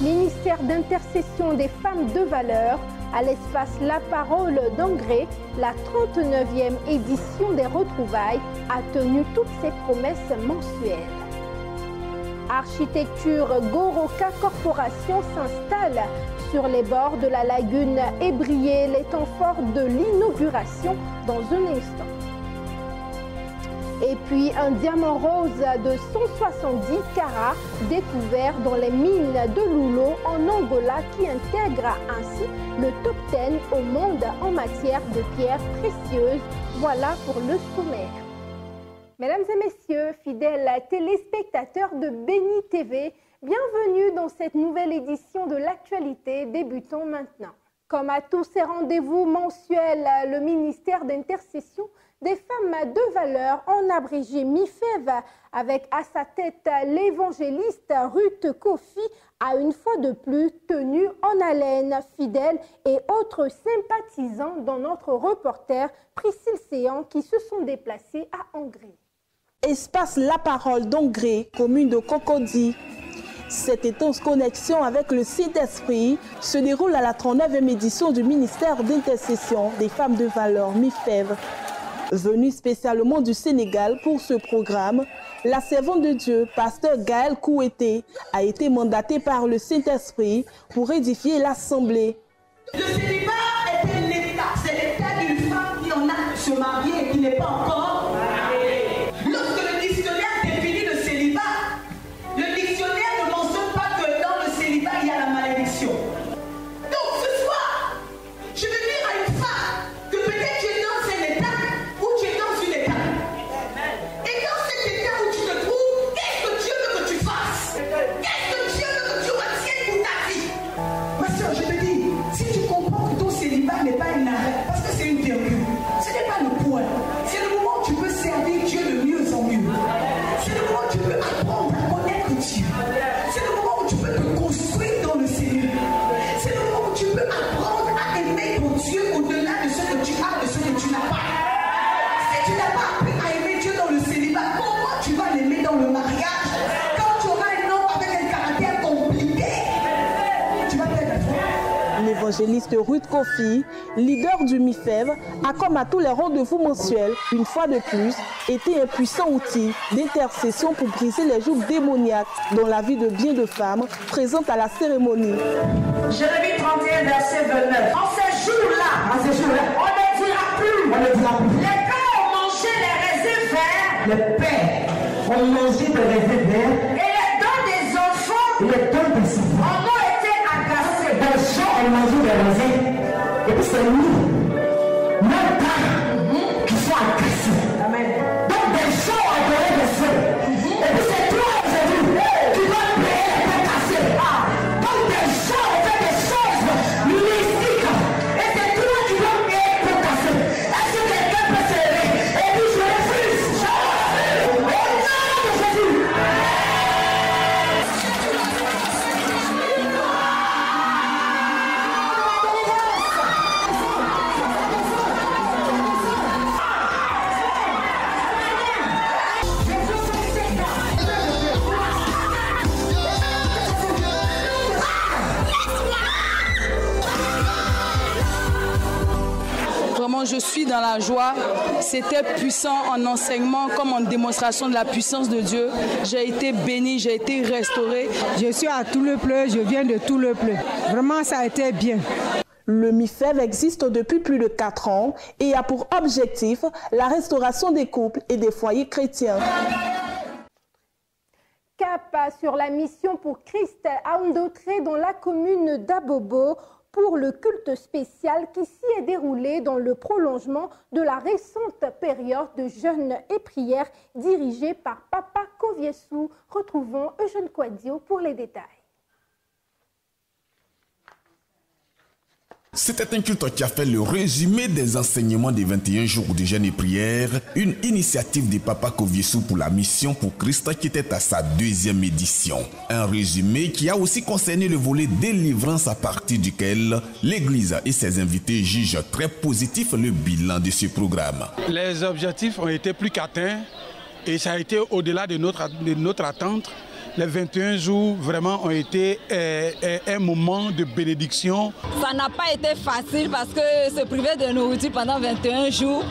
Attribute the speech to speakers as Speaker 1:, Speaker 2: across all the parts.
Speaker 1: Ministère d'intercession des femmes de valeur, à l'espace La Parole d'Angré, la 39e édition des retrouvailles a tenu toutes ses promesses mensuelles. Architecture Goroka Corporation s'installe sur les bords de la lagune Ébrié, les temps forts de l'inauguration dans un instant. Et puis un diamant rose de 170 carats découvert dans les mines de Loulo en Angola qui intègre ainsi le top 10 au monde en matière de pierres précieuses. Voilà pour le sommaire. Mesdames et messieurs, fidèles téléspectateurs de Béni TV, bienvenue dans cette nouvelle édition de l'actualité. Débutons maintenant. Comme à tous ces rendez-vous mensuels, le ministère d'intercession des femmes de valeur, en abrégé MIFEV, avec à sa tête l'évangéliste Ruth Kofi, a une fois de plus tenu en haleine fidèles et autres sympathisants dans notre reporter Priscille Séan qui se sont déplacés à Angré.
Speaker 2: Espace La Parole d'Angré, commune de Cocody. Cette étanche connexion avec le Saint-Esprit se déroule à la 39e édition du ministère d'intercession des femmes de valeur MIFEV. Venue spécialement du Sénégal pour ce programme, la servante de Dieu, pasteur Gaël Kouété, a été mandatée par le Saint-Esprit pour édifier l'Assemblée.
Speaker 3: Le célibat est un état, c'est l'état d'une femme qui en a se marier et qui n'est pas encore mariée. Lorsque le dictionnaire définit le célibat, le dictionnaire ne mentionne pas que dans le célibat il y a la malédiction. Donc ce soir, je veux dire à une femme que peut-être tu es dans un état où tu es dans une étape. Et dans cet état où tu te trouves, qu'est-ce que Dieu veut que tu fasses? Qu'est-ce que Dieu veut que tu retiennes pour ta vie? Ma soeur, je te dis, si tu comprends que ton célibat n'est pas une arrêt, parce que c'est une virgule, ce n'est pas le point. C'est le moment où tu peux servir Dieu de mieux en mieux. C'est le moment où tu peux apprendre à connaître Dieu. C'est le moment où tu peux te construire dans le Seigneur. C'est le moment où tu peux apprendre à aimer ton Dieu au-delà de ce que tu as, de ce que tu n'as pas. Si tu n'as pas appris à aimer Dieu dans le célibat, comment tu vas l'aimer dans le mariage? Quand tu auras un homme avec un caractère compliqué, tu vas perdre la foi.
Speaker 2: L'évangéliste Ruth Kofi, leader du MIFEV, a comme à tous les rendez-vous mensuels, une fois de plus, été un puissant outil d'intercession pour briser les jougs démoniaques dans la vie de bien de femmes présentes à la cérémonie.
Speaker 3: Jérémie 31, verset 29. En ces jours-là, on ne dira plus. Les pères ont mangé les raisins verts.
Speaker 4: Les pères ont mangé des raisins verts.
Speaker 3: Et les dents des enfants
Speaker 4: Et les dents des enfants.
Speaker 3: en ont été agacés.
Speaker 4: Les gens ont mangé des raisins. Et puis c'est nous, même pas, qui sont agressés.
Speaker 3: Amen.
Speaker 4: Donc des gens ont adoré des feux. Et puis c'est toi aujourd'hui qui vas payer les pains cassés. Donc des gens ont fait des choses mystiques. Et c'est toi qui vas payer les pains cassés. Est-ce que quelqu'un peut se lever et puis je refuse? Au nom de Jésus.
Speaker 5: Vraiment, je suis dans la joie. C'était puissant en enseignement comme en démonstration de la puissance de Dieu. J'ai été bénie, j'ai été restaurée.
Speaker 6: Je suis à Toulepleu, je viens de Toulepleu. Vraiment, ça a été bien.
Speaker 2: Le MIFEV existe depuis plus de 4 ans et a pour objectif la restauration des couples et des foyers chrétiens.
Speaker 1: Cap sur la mission pour Christ à Ondotré dans la commune d'Abobo pour le culte spécial qui s'y est déroulé dans le prolongement de la récente période de jeûne et prière dirigée par Papa Koviessou. Retrouvons Eugène Kouadio pour les détails.
Speaker 7: C'était un culte qui a fait le résumé des enseignements des 21 jours de jeûne et prière, une initiative de Papa Koviessou pour la mission pour Christ qui était à sa 2e édition. Un résumé qui a aussi concerné le volet délivrance à partir duquel l'Église et ses invités jugent très positif le bilan de ce programme.
Speaker 8: Les objectifs ont été plus qu'atteints et ça a été au-delà de notre attente. les 21 jours vraiment ont été un moment de bénédiction.
Speaker 9: Ça n'a pas été facile parce que se priver de nourriture pendant 21 jours,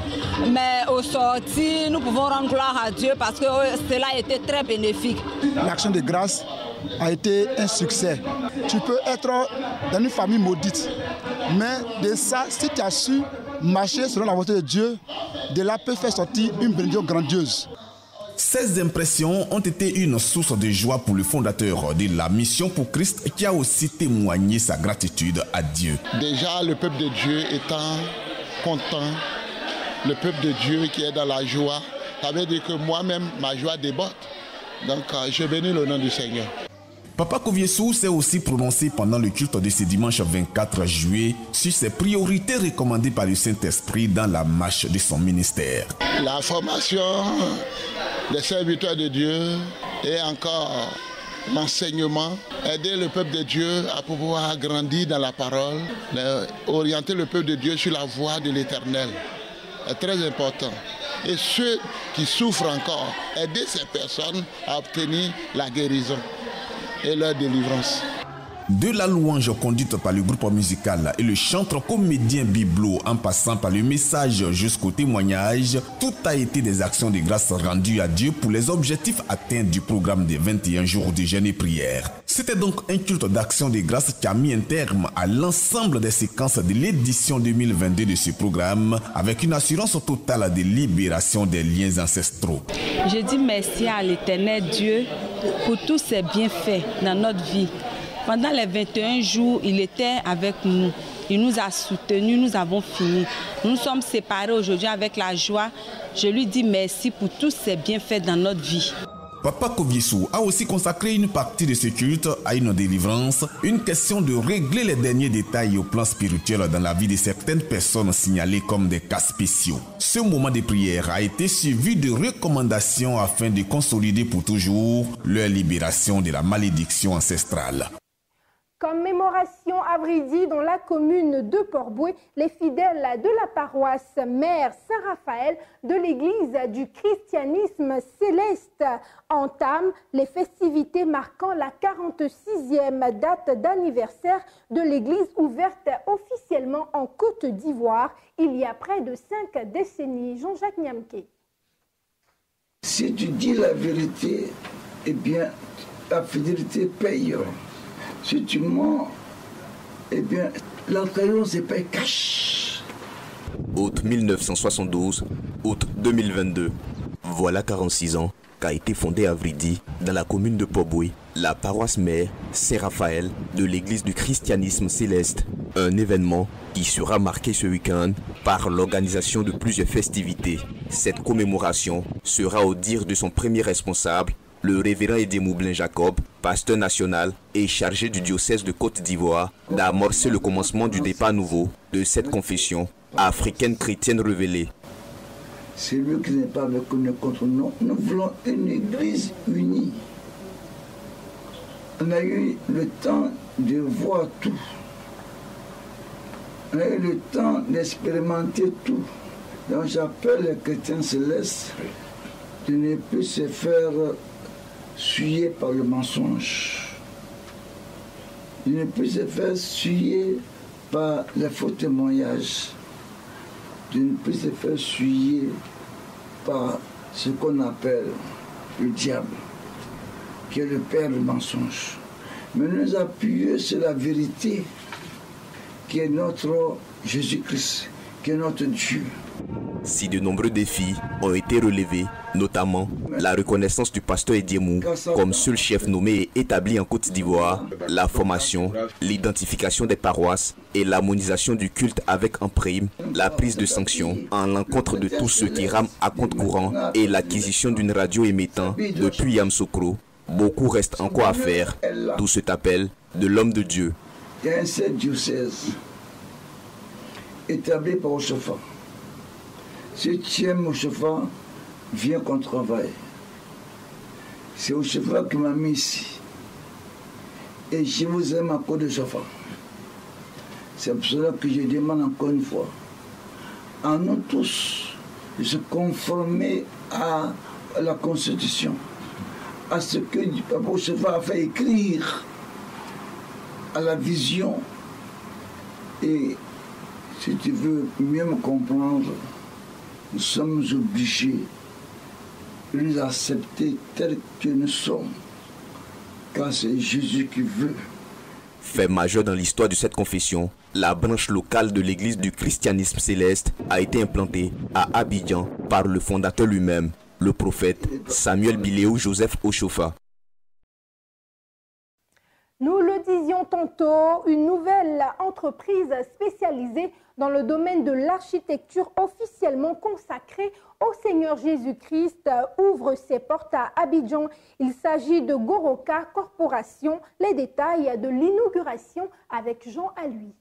Speaker 9: mais au sorti, nous pouvons rendre gloire à Dieu parce que cela a été très bénéfique.
Speaker 10: L'action de grâce a été un succès. Tu peux être dans une famille maudite, mais de ça, si tu as su marcher selon la volonté de Dieu, de là peut faire sortir une bénédiction grandiose.
Speaker 7: Ces impressions ont été une source de joie pour le fondateur de la Mission pour Christ qui a aussi témoigné sa gratitude à Dieu.
Speaker 11: Déjà, le peuple de Dieu étant content, le peuple de Dieu qui est dans la joie, ça veut dire que moi-même, ma joie déborde. Donc, je bénis le nom du Seigneur.
Speaker 7: Papa Koviesu s'est aussi prononcé pendant le culte de ce dimanche 24 juillet sur ses priorités recommandées par le Saint-Esprit dans la marche de son ministère.
Speaker 11: La formation des serviteurs de Dieu et encore l'enseignement, aider le peuple de Dieu à pouvoir grandir dans la parole, orienter le peuple de Dieu sur la voie de l'Éternel. C'est très important. Et ceux qui souffrent encore, aider ces personnes à obtenir la guérison et leur délivrance.
Speaker 7: De la louange conduite par le groupe musical et le chanteur comédien Biblo en passant par le message jusqu'au témoignage, tout a été des actions de grâce rendues à Dieu pour les objectifs atteints du programme des 21 jours de jeûne et prière. C'était donc un culte d'action de grâce qui a mis un terme à l'ensemble des séquences de l'édition 2022 de ce programme avec une assurance totale de libération des liens ancestraux.
Speaker 12: Je dis merci à l'Éternel Dieu pour tous ses bienfaits dans notre vie. Pendant les 21 jours, il était avec nous. Il nous a soutenus, nous avons fini. Nous sommes séparés aujourd'hui avec la joie. Je lui dis merci pour tous ses bienfaits dans notre vie.
Speaker 7: Papa Koviesu a aussi consacré une partie de ce culte à une délivrance, une question de régler les derniers détails au plan spirituel dans la vie de certaines personnes signalées comme des cas spéciaux. Ce moment de prière a été suivi de recommandations afin de consolider pour toujours leur libération de la malédiction ancestrale.
Speaker 1: Commémoration à Vridi dans la commune de Port-Boué, les fidèles de la paroisse Mère Saint-Raphaël de l'église du christianisme céleste entament les festivités marquant la 46e date d'anniversaire de l'église ouverte officiellement en Côte d'Ivoire il y a près de 5 décennies. Jean-Jacques Niamke.
Speaker 13: Si tu dis la vérité, eh bien, la fidélité paye. Si tu mens, eh bien, l'entraînement se paye cash.
Speaker 14: Août 1972, août 2022. Voilà 46 ans qu'a été fondée à Vridi, dans la commune de Port-Boué, la paroisse mère Saint-Raphaël de l'église du christianisme céleste. Un événement qui sera marqué ce week-end par l'organisation de plusieurs festivités. Cette commémoration sera au dire de son premier responsable, le révérend Edemou Blin Jacob, pasteur national et chargé du diocèse de Côte d'Ivoire, d'amorcer le commencement du départ nouveau de cette confession africaine chrétienne révélée.
Speaker 13: Celui qui n'est pas avec nous contre nous, nous voulons une église unie. On a eu le temps de voir tout. On a eu le temps d'expérimenter tout. Donc j'appelle les chrétiens célestes de ne plus se faire suyer par le mensonge. Il ne peut se faire suyer par les faux témoignages. Il ne peut se faire suyer par ce qu'on appelle le diable, qui est le père du mensonge. Mais nous appuyer sur la vérité, qui est notre Jésus-Christ, qui est notre Dieu.
Speaker 14: Si de nombreux défis ont été relevés, notamment la reconnaissance du pasteur Ediemou comme seul chef nommé et établi en Côte d'Ivoire, la formation, l'identification des paroisses et l'harmonisation du culte avec en prime la prise de sanctions en l'encontre de tous ceux qui rament à compte courant et l'acquisition d'une radio émettant depuis Yamoussoukro, beaucoup reste encore à faire, d'où cet appel de l'homme de Dieu.
Speaker 13: Il y a un seul diocèse établi par Oshofa. Si tu aimes Oshofa, viens qu'on travaille. C'est Oshofa qui m'a mis ici. Et je vous aime à cause de Oshofa. C'est pour cela que je demande encore une fois à nous tous de se conformer à la Constitution, à ce que Papa Oshofa a fait écrire, à la vision. Et si tu veux mieux me comprendre, nous sommes obligés de nous accepter tels que nous sommes, car c'est Jésus qui veut.
Speaker 14: Fait majeur dans l'histoire de cette confession, la branche locale de l'église du christianisme céleste a été implantée à Abidjan par le fondateur lui-même, le prophète Samuel Biléou Joseph Oshofa.
Speaker 1: Nous le disions tantôt, une nouvelle entreprise spécialisée dans le domaine de l'architecture officiellement consacrée au Seigneur Jésus-Christ ouvre ses portes à Abidjan. Il s'agit de Goroka Corporation. Les détails de l'inauguration avec Jean Alui.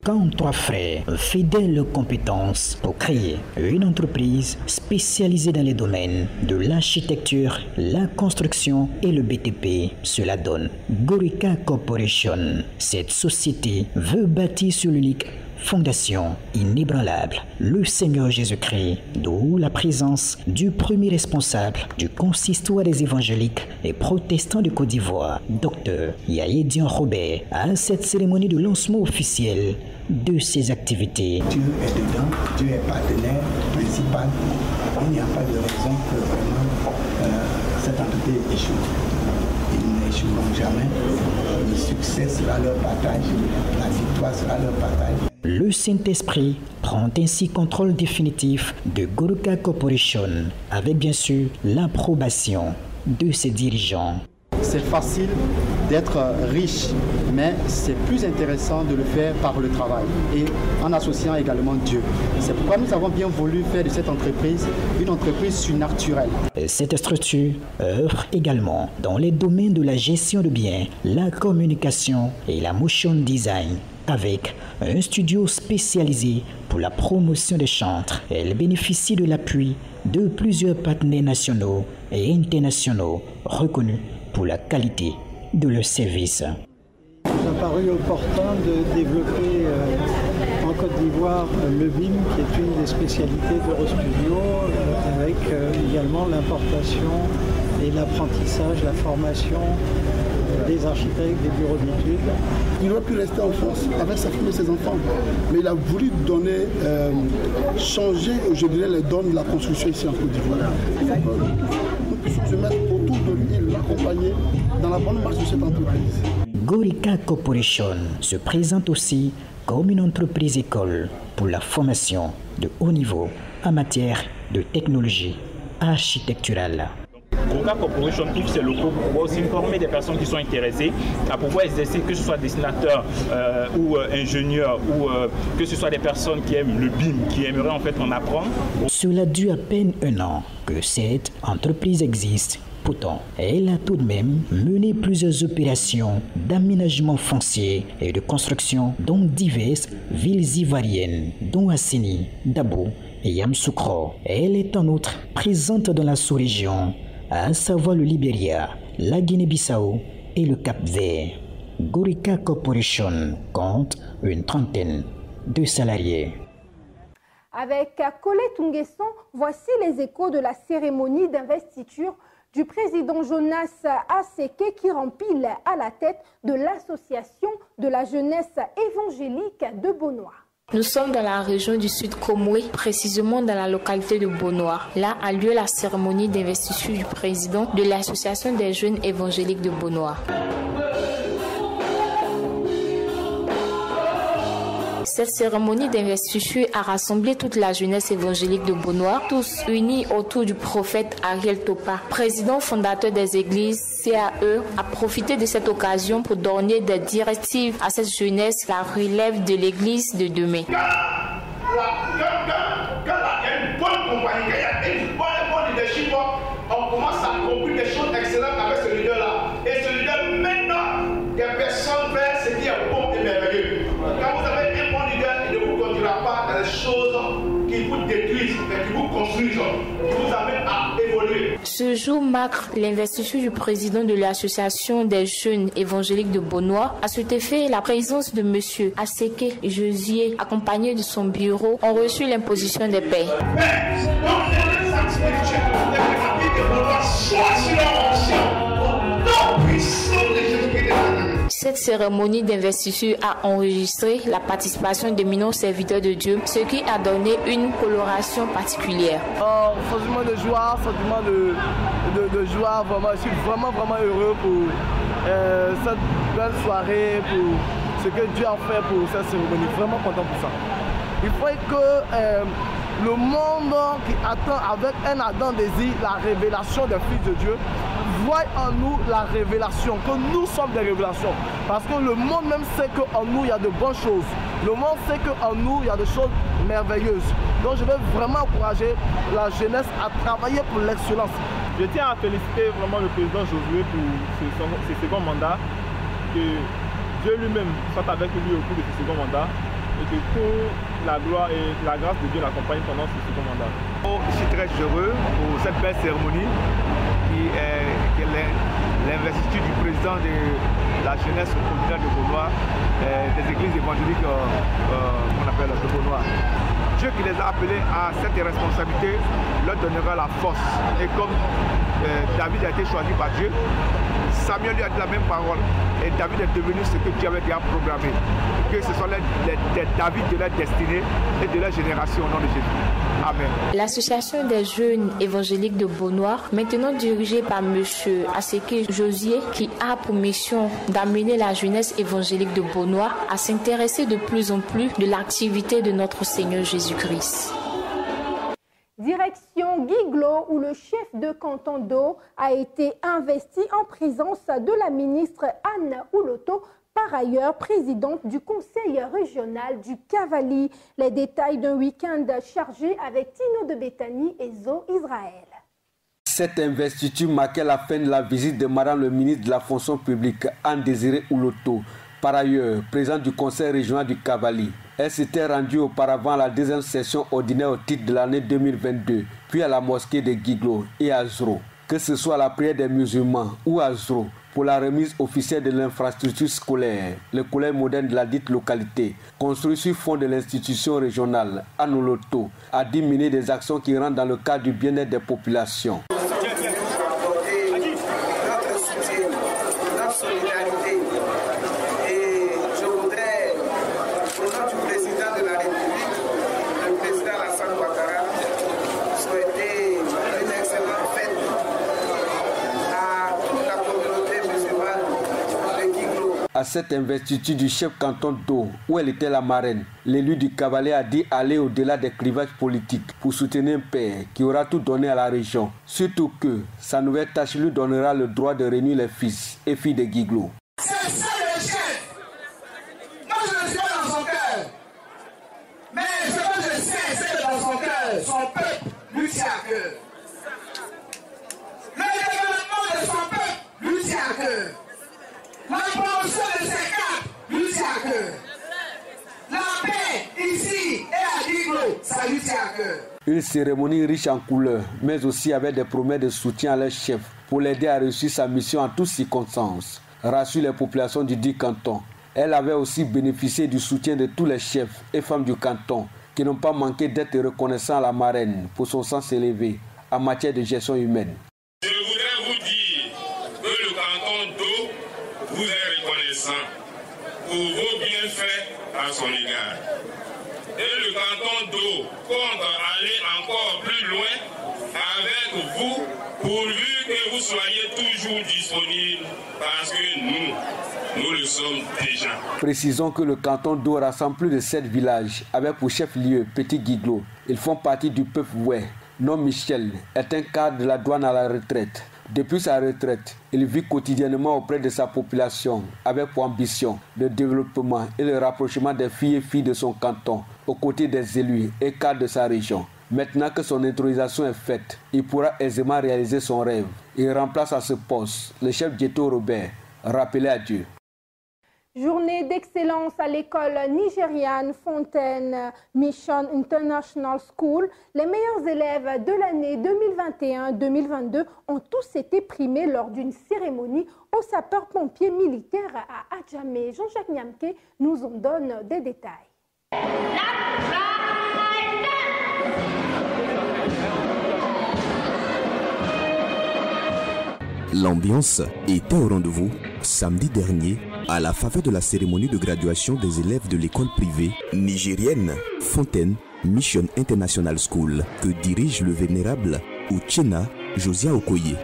Speaker 15: Quand trois frères, fidèles aux compétences pour créer une entreprise spécialisée dans les domaines de l'architecture, la construction et le BTP, cela donne Goroka Corporation. Cette société veut bâtir sur l'unique fondation inébranlable, le Seigneur Jésus-Christ, d'où la présence du premier responsable du consistoire des évangéliques et protestants de Côte d'Ivoire, Dr Yaédian Robert, à cette cérémonie de lancement officiel de ses activités.
Speaker 16: Dieu est dedans, Dieu est partenaire principal. Il n'y a pas de raison que vraiment cette entreprise échoue. Ils n'échoueront jamais. Le succès sera leur partage, la victoire sera leur partage.
Speaker 15: Le Saint-Esprit prend ainsi contrôle définitif de Goroka Corporation, avec bien sûr l'approbation de ses dirigeants.
Speaker 17: C'est facile d'être riche, mais c'est plus intéressant de le faire par le travail et en associant également Dieu. C'est pourquoi nous avons bien voulu faire de cette entreprise une entreprise surnaturelle.
Speaker 15: Cette structure œuvre également dans les domaines de la gestion de biens, la communication et la motion design, avec un studio spécialisé pour la promotion des chantres. Elle bénéficie de l'appui de plusieurs partenaires nationaux et internationaux reconnus pour la qualité de leur service.
Speaker 18: Il nous a paru opportun de développer en Côte d'Ivoire le BIM, qui est une des spécialités d'Eurostudio, avec également l'importation et l'apprentissage, la formation des architectes, des bureaux d'études.
Speaker 10: Il aurait pu rester en France avec sa famille et ses enfants, mais il a voulu donner, changer, je dirais, les dons de la construction ici en Côte d'Ivoire. Nous puissions se mettre autour de lui et l'accompagner dans la bonne marche de cette entreprise.
Speaker 15: Goroka Corporation se présente aussi comme une entreprise école pour la formation de haut niveau en matière de technologie architecturale.
Speaker 19: Goroka Corporation ouvre ses locaux pour pouvoir aussi former des personnes qui sont intéressées à pouvoir exercer, que ce soit dessinateurs ou ingénieurs ou que ce soit des personnes qui aiment le BIM, qui aimeraient en fait en apprendre.
Speaker 15: Cela dure à peine un an que cette entreprise existe. Pourtant, elle a tout de même mené plusieurs opérations d'aménagement foncier et de construction dans diverses villes ivoiriennes, dont Assini, Dabo et Yamoussoukro. Elle est en outre présente dans la sous-région, à savoir le Libéria, la Guinée-Bissau et le Cap-Vert. Goroka Corporation compte une trentaine de salariés.
Speaker 1: Avec Colette Nguesson, voici les échos de la cérémonie d'investiture du président Jonas Aseke qui rempile à la tête de l'association de la jeunesse évangélique de Bonoa.
Speaker 20: Nous sommes dans la région du Sud Komoué, précisément dans la localité de Bonoa. Là a lieu la cérémonie d'investiture du président de l'association des jeunes évangéliques de Bonoa. Cette cérémonie d'investiture a rassemblé toute la jeunesse évangélique de Bonoa, tous unis autour du prophète Ariel Topa. Président fondateur des églises CAE a profité de cette occasion pour donner des directives à cette jeunesse, la relève de l'église de demain.
Speaker 4: Quand il y a une bonne compagnie, quand il y a une bonne leadership, on commence à construire des choses excellentes avec ce leader-là. Et ce leader, maintenant, des personnes veulent ce qui est bon et merveilleux. Quand vous avez un bon leader, il ne vous conduira pas dans les choses qui vous détruisent, mais qui vous construisent, qui vous amènent à évoluer.
Speaker 20: Ce jour marque l'investiture du président de l'association des jeunes évangéliques de Bonoa. À cet effet, la présence de M. Aseke Josier, accompagné de son bureau, ont reçu l'imposition des paies.
Speaker 4: Mais, donc, les actes spirituels, de gloire soit sur leur onction. Nom puissant de Jésus-Christ.
Speaker 20: Cette cérémonie d'investiture a enregistré la participation d'éminents serviteurs de Dieu, ce qui a donné une coloration particulière.
Speaker 21: Sentiment de joie, sentiment de joie, vraiment, je suis vraiment heureux pour cette belle soirée, pour ce que Dieu a fait pour cette cérémonie, vraiment content pour ça. Il faut que le monde qui attend avec un ardent désir la révélation des fils de Dieu, voit en nous la révélation, que nous sommes des révélations. Parce que le monde même sait qu'en nous, il y a de bonnes choses. Le monde sait qu'en nous, il y a des choses merveilleuses. Donc je veux vraiment encourager la jeunesse à travailler pour l'excellence.
Speaker 19: Je tiens à féliciter vraiment le président Josué pour ce second mandat. Que Dieu lui-même soit avec lui au cours de ce second mandat. Et que toute la gloire et la grâce de Dieu l'accompagne pendant ce second mandat.
Speaker 22: Je suis très heureux pour cette belle cérémonie qui est l'investiture du président de la jeunesse au continent de Beaunois, des églises évangéliques qu'on appelle de Beaunois. Dieu qui les a appelés à cette responsabilité leur donnera la force. Et comme David a été choisi par Dieu, Samuel lui a dit la même parole. Et David est devenu ce que Dieu avait déjà programmé. Que ce soit les David de leur destinée et de leur génération au nom de Jésus. Amen.
Speaker 20: L'association des jeunes évangéliques de Beaunois, maintenant dirigée par M. Aseke Josier, qui a pour mission d'amener la jeunesse évangélique de Beaunois à s'intéresser de plus en plus de l'activité de notre Seigneur Jésus-Christ.
Speaker 1: Direction Guiglo, où le chef de canton d'Eau a été investi en présence de la ministre Anne Ouloto, par ailleurs présidente du conseil régional du Cavali. Les détails d'un week-end chargé avec Tino de Béthanie et Zo Israël.
Speaker 23: Cette investiture marquait la fin de la visite de Madame le ministre de la fonction publique, Anne Désiré Ouloto, par ailleurs présidente du conseil régional du Cavali. Elle s'était rendue auparavant à la deuxième session ordinaire au titre de l'année 2022, puis à la mosquée de Guiglo et à Zro. Que ce soit la prière des musulmans ou à Zro, pour la remise officielle de l'infrastructure scolaire, le collège moderne de la dite localité, construit sur fond de l'institution régionale, Anne Ouloto, a diminué des actions qui rentrent dans le cadre du bien-être des populations. À cette investiture du chef canton d'Eau, où elle était la marraine, l'élu du Cavalier a dit aller au-delà des clivages politiques pour soutenir un père qui aura tout donné à la région. Surtout que sa nouvelle tâche lui donnera le droit de réunir les fils et filles de Guiglo.
Speaker 4: C'est ça le chef. Moi je le sais dans son cœur. Mais ce que je sais, c'est que dans son cœur, son peuple lui tient à cœur. Le développement de son peuple lui tient à cœur. La promotion de ses cadres lui tient à cœur. La paix ici et à Guiglo, ça lui tient à cœur.
Speaker 23: Une cérémonie riche en couleurs, mais aussi avec des promesses de soutien à leur chef pour l'aider à réussir sa mission en toutes circonstances, rassure les populations du dit canton. Elle avait aussi bénéficié du soutien de tous les chefs et femmes du canton qui n'ont pas manqué d'être reconnaissants à la marraine pour son sens élevé en matière de gestion humaine.
Speaker 24: Je voudrais vous dire que le canton d'Eau vous est reconnaissant pour vos bienfaits à son égard. Et le canton d'Eau compte aller encore plus loin avec vous pourvu que vous soyez toujours disponible parce que nous le sommes déjà.
Speaker 23: Précisons que le canton d'Eau rassemble plus de 7 villages avec pour chef-lieu Petit Guiglo. Ils font partie du peuple Oué. Nom Michel est un cadre de la douane à la retraite. Depuis sa retraite, il vit quotidiennement auprès de sa population avec pour ambition le développement et le rapprochement des filles et filles de son canton aux côtés des élus et cadres de sa région. Maintenant que son intronisation est faite, il pourra aisément réaliser son rêve. Il remplace à ce poste le chef Dieto Robert, rappelé à Dieu.
Speaker 1: Journée d'excellence à l'école nigériane Fontaine Mission International School. Les meilleurs élèves de l'année 2021-2022 ont tous été primés lors d'une cérémonie aux sapeurs-pompiers militaires à Adjamé. Jean-Jacques Niamke nous en donne des détails.
Speaker 14: L'ambiance était au rendez-vous samedi dernier à la faveur de la cérémonie de graduation des élèves de l'école privée nigérienne Fontaine Mission International School que dirige le vénérable Uchenna Josiah Okoye.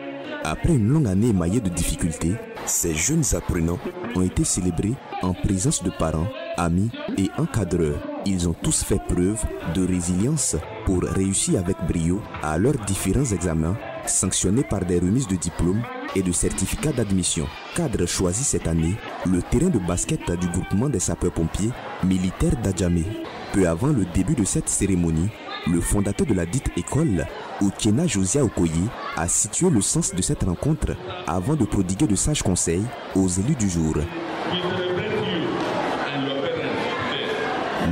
Speaker 14: Après une longue année émaillée de difficultés, ces jeunes apprenants ont été célébrés en présence de parents, amis et encadreurs. Ils ont tous fait preuve de résilience pour réussir avec brio à leurs différents examens, sanctionnés par des remises de diplômes et de certificats d'admission. Cadre choisi cette année, le terrain de basket du groupement des sapeurs-pompiers militaires d'Adjamé. Peu avant le début de cette cérémonie, le fondateur de la dite école, Uchenna Josiah Okoye, a situé le sens de cette rencontre avant de prodiguer de sages conseils aux élus du jour.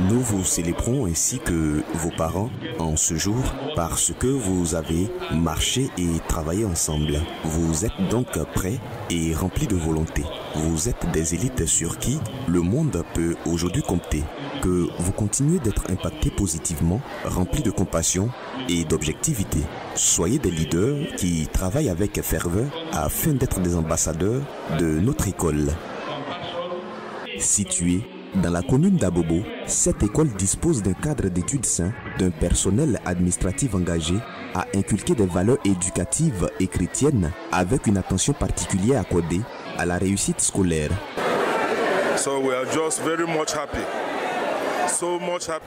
Speaker 14: Nous vous célébrons ainsi que vos parents en ce jour parce que vous avez marché et travaillé ensemble. Vous êtes donc prêts et remplis de volonté. Vous êtes des élites sur qui le monde peut aujourd'hui compter. Que vous continuez d'être impactés positivement, remplis de compassion et d'objectivité. Soyez des leaders qui travaillent avec ferveur afin d'être des ambassadeurs de notre école. Située dans la commune d'Abobo, cette école dispose d'un cadre d'études sain, d'un personnel administratif engagé à inculquer des valeurs éducatives et chrétiennes avec une attention particulière accordée à la réussite scolaire.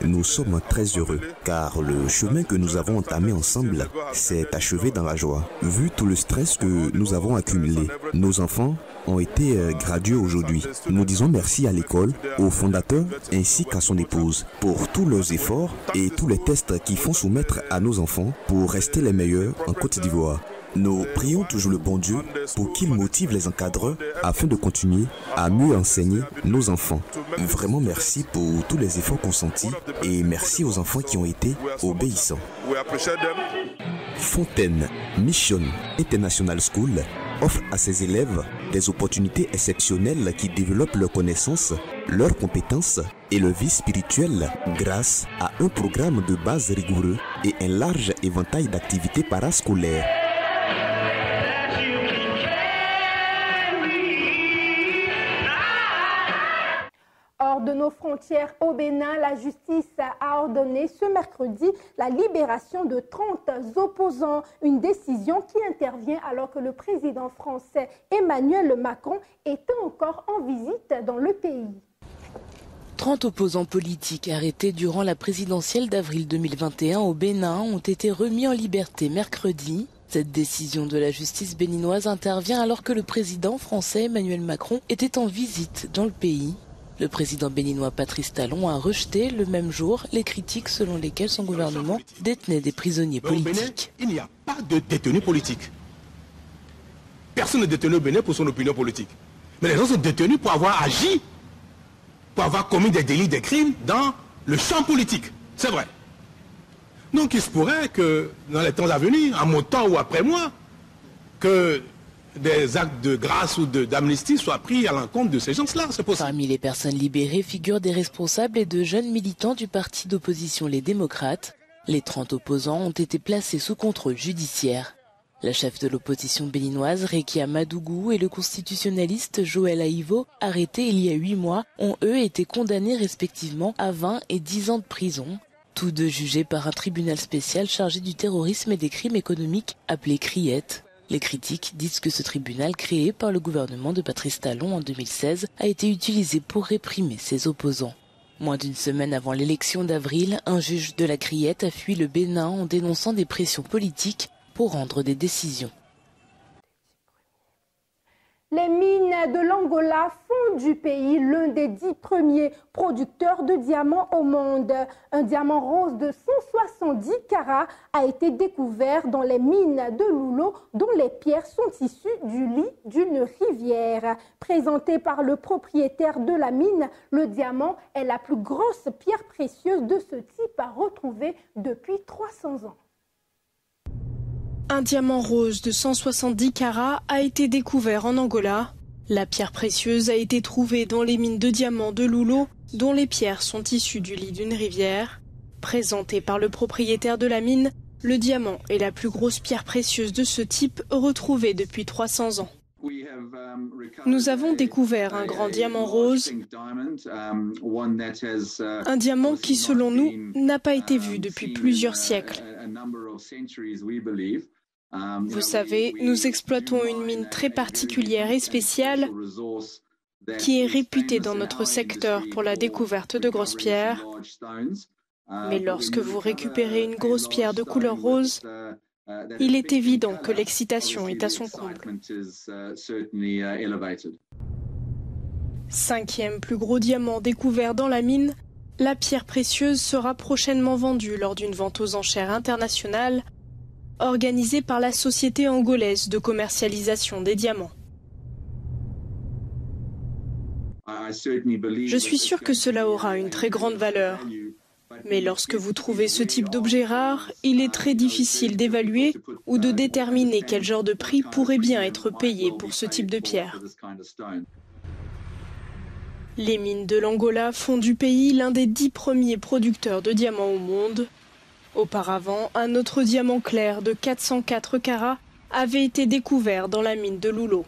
Speaker 14: Nous sommes très heureux car le chemin que nous avons entamé ensemble s'est achevé dans la joie. Vu tout le stress que nous avons accumulé, nos enfants ont été gradués aujourd'hui. Nous disons merci à l'école, au fondateur ainsi qu'à son épouse pour tous leurs efforts et tous les tests qu'ils font soumettre à nos enfants pour rester les meilleurs en Côte d'Ivoire. Nous prions toujours le bon Dieu pour qu'il motive les encadreurs afin de continuer à mieux enseigner nos enfants. Vraiment merci pour tous les efforts consentis et merci aux enfants qui ont été obéissants. Fontaine Mission International School offre à ses élèves des opportunités exceptionnelles qui développent leurs connaissances, leurs compétences et leur vie spirituelle grâce à un programme de base rigoureux et un large éventail d'activités parascolaires.
Speaker 1: Hors de nos frontières au Bénin, la justice a ordonné ce mercredi la libération de 30 opposants. Une décision qui intervient alors que le président français Emmanuel Macron était encore en visite dans le pays.
Speaker 2: 30 opposants politiques arrêtés durant la présidentielle d'avril 2021 au Bénin ont été remis en liberté mercredi. Cette décision de la justice béninoise intervient alors que le président français Emmanuel Macron était en visite dans le pays. Le président béninois Patrice Talon a rejeté le même jour les critiques selon lesquelles son gouvernement détenait des prisonniers politiques.
Speaker 3: Bénin, il n'y a pas de détenus politiques. Personne n'est détenu au Bénin pour son opinion politique. Mais les gens sont détenus pour avoir agi, pour avoir commis des délits, des crimes dans le champ politique. C'est vrai. Donc il se pourrait que dans les temps à venir, à mon temps ou après moi, que des actes de grâce ou d'amnistie soient pris à l'encontre de ces gens-là.
Speaker 2: Parmi les personnes libérées figurent des responsables et de jeunes militants du parti d'opposition Les Démocrates. Les 30 opposants ont été placés sous contrôle judiciaire. La chef de l'opposition béninoise, Rekia Madougou, et le constitutionnaliste Joël Aïvo, arrêtés il y a 8 mois, ont eux été condamnés respectivement à 20 et 10 ans de prison. Tous deux jugés par un tribunal spécial chargé du terrorisme et des crimes économiques appelé CRIET. Les critiques disent que ce tribunal créé par le gouvernement de Patrice Talon en 2016 a été utilisé pour réprimer ses opposants. Moins d'une semaine avant l'élection d'avril, un juge de la CRIET a fui le Bénin en dénonçant des pressions politiques pour rendre des décisions.
Speaker 1: Les mines de l'Angola font du pays l'un des 10 premiers producteurs de diamants au monde. Un diamant rose de 170 carats a été découvert dans les mines de Loulo, dont les pierres sont issues du lit d'une rivière. Présenté par le propriétaire de la mine, le diamant est la plus grosse pierre précieuse de ce type retrouvée depuis 300 ans.
Speaker 5: Un diamant rose de 170 carats a été découvert en Angola. La pierre précieuse a été trouvée dans les mines de diamants de Loulo, dont les pierres sont issues du lit d'une rivière. Présenté par le propriétaire de la mine, Le diamant est la plus grosse pierre précieuse de ce type retrouvée depuis 300 ans. Nous avons découvert un grand diamant rose, un diamant qui, selon nous, n'a pas été vu depuis plusieurs siècles. Vous savez, nous exploitons une mine très particulière et spéciale qui est réputée dans notre secteur pour la découverte de grosses pierres. Mais lorsque vous récupérez une grosse pierre de couleur rose, il est évident que l'excitation est à son comble. 5e plus gros diamant découvert dans la mine, la pierre précieuse sera prochainement vendue lors d'une vente aux enchères internationale organisée par la Société angolaise de commercialisation des diamants. Je suis sûr que cela aura une très grande valeur. Mais lorsque vous trouvez ce type d'objet rare, il est très difficile d'évaluer ou de déterminer quel genre de prix pourrait bien être payé pour ce type de pierre. Les mines de l'Angola font du pays l'un des 10 premiers producteurs de diamants au monde. Auparavant, un autre diamant clair de 404 carats avait été découvert dans la mine de Loulo.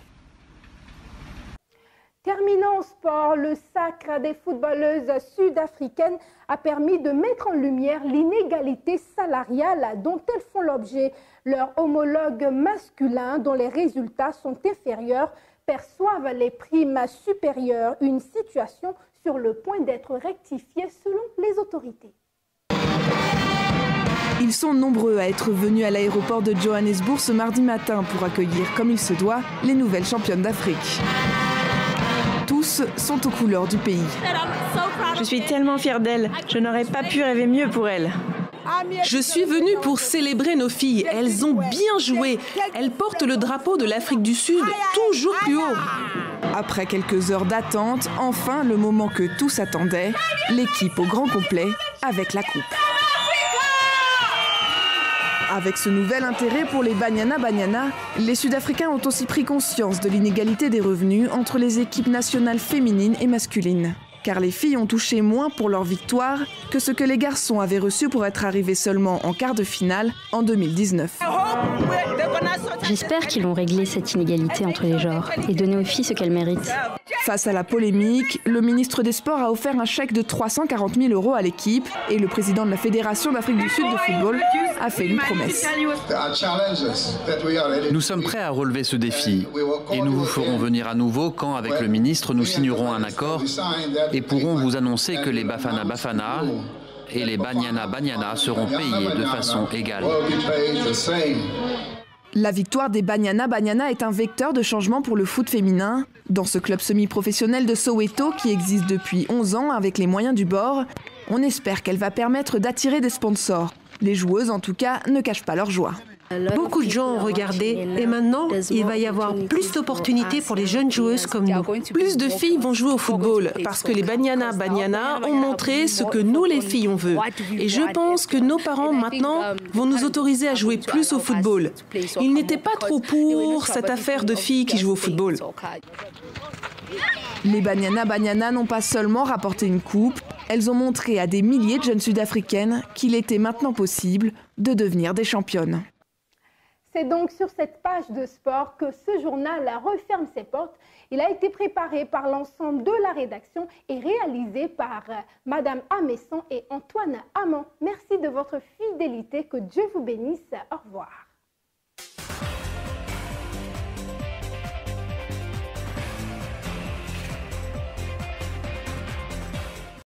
Speaker 1: Terminant en sport, le sacre des footballeuses sud-africaines a permis de mettre en lumière l'inégalité salariale dont elles font l'objet. Leurs homologues masculins, dont les résultats sont inférieurs, perçoivent les primes supérieures, une situation sur le point d'être rectifiée selon les autorités.
Speaker 6: Ils sont nombreux à être venus à l'aéroport de Johannesburg ce mardi matin pour accueillir, comme il se doit, les nouvelles championnes d'Afrique. Tous sont aux couleurs du pays.
Speaker 8: Je suis tellement fière d'elles. Je n'aurais pas pu rêver mieux pour elles.
Speaker 9: Je suis venue pour célébrer nos filles. Elles ont bien joué. Elles portent le drapeau de l'Afrique du Sud toujours plus haut.
Speaker 6: Après quelques heures d'attente, enfin le moment que tous attendaient, l'équipe au grand complet avec la coupe. Avec ce nouvel intérêt pour les Banyana Banyana, les Sud-Africains ont aussi pris conscience de l'inégalité des revenus entre les équipes nationales féminines et masculines. Car les filles ont touché moins pour leur victoire que ce que les garçons avaient reçu pour être arrivés seulement en quart de finale en 2019.
Speaker 11: J'espère qu'ils vont régler cette inégalité entre les genres et donner aux filles ce qu'elles méritent.
Speaker 6: Face à la polémique, le ministre des Sports a offert un chèque de 340 000 € à l'équipe et le président de la Fédération d'Afrique du Sud de football a fait une promesse.
Speaker 25: Nous sommes prêts à relever ce défi et nous vous ferons venir à nouveau quand, avec le ministre, nous signerons un accord et pourrons vous annoncer que les Bafana Bafana et les Banyana Banyana seront payés de façon égale.
Speaker 6: La victoire des Banyana Banyana est un vecteur de changement pour le foot féminin. Dans ce club semi-professionnel de Soweto qui existe depuis 11 ans avec les moyens du bord, on espère qu'elle va permettre d'attirer des sponsors. Les joueuses, en tout cas, ne cachent pas leur joie.
Speaker 26: Beaucoup de gens ont regardé et maintenant, il va y avoir plus d'opportunités pour les jeunes joueuses comme nous.
Speaker 9: Plus de filles vont jouer au football parce que les Banyana Banyana ont montré ce que nous, les filles, on veut. Et je pense que nos parents, maintenant, vont nous autoriser à jouer plus au football. Ils n'étaient pas trop pour cette affaire de filles qui jouent au football.
Speaker 6: Les Banyana Banyana n'ont pas seulement rapporté une coupe, elles ont montré à des milliers de jeunes Sud-Africaines qu'il était maintenant possible de devenir des championnes.
Speaker 1: C'est donc sur cette page de sport que ce journal referme ses portes. Il a été préparé par l'ensemble de la rédaction et réalisé par Madame Amesson et Antoine Amand. Merci de votre fidélité. Que Dieu vous bénisse. Au revoir.